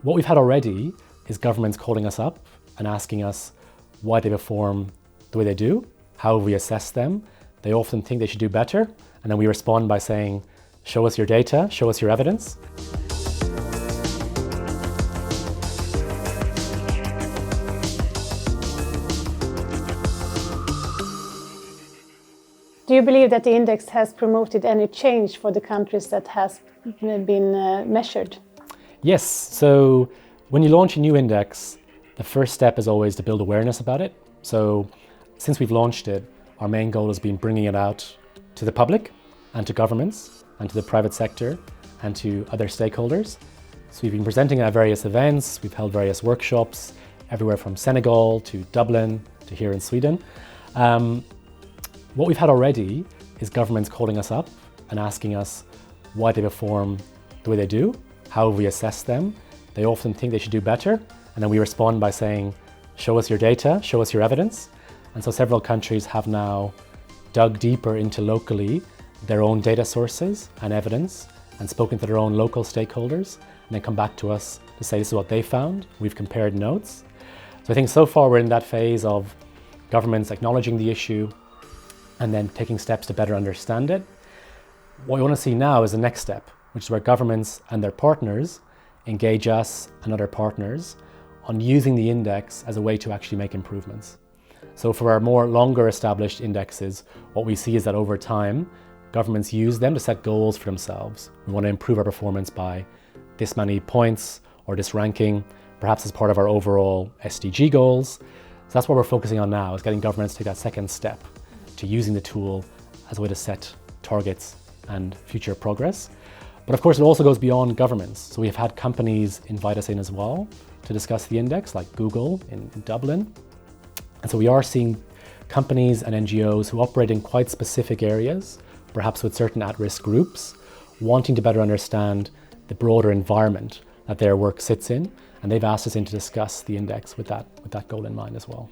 What we've had already is governments calling us up and asking us why they perform the way they do, how we assess them. They often think they should do better, and then we respond by saying, show us your data, show us your evidence. Do you believe that the index has promoted any change for the countries that has been measured? Yes, so when you launch a new index, the first step is always to build awareness about it. So since we've launched it, our main goal has been bringing it out to the public and to governments and to the private sector and to other stakeholders. So we've been presenting at various events, we've held various workshops, everywhere from Senegal to Dublin to here in Sweden. What we've had already is governments calling us up and asking us why they perform the way they do, how we assess them. They often think they should do better, and then we respond by saying, show us your data, show us your evidence. And so several countries have now dug deeper into locally their own data sources and evidence and spoken to their own local stakeholders, and then come back to us to say this is what they found. We've compared notes. So I think so far we're in that phase of governments acknowledging the issue and then taking steps to better understand it. What we want to see now is the next step, which is where governments and their partners engage us and other partners on using the index as a way to actually make improvements. So for our more longer established indexes, what we see is that over time, governments use them to set goals for themselves. We want to improve our performance by this many points or this ranking, perhaps as part of our overall SDG goals. So that's what we're focusing on now, is getting governments to take that second step to using the tool as a way to set targets and future progress. But of course, it also goes beyond governments. So we have had companies invite us in as well to discuss the index, like Google in Dublin. And so we are seeing companies and NGOs who operate in quite specific areas, perhaps with certain at-risk groups, wanting to better understand the broader environment that their work sits in. And they've asked us in to discuss the index with that goal in mind as well.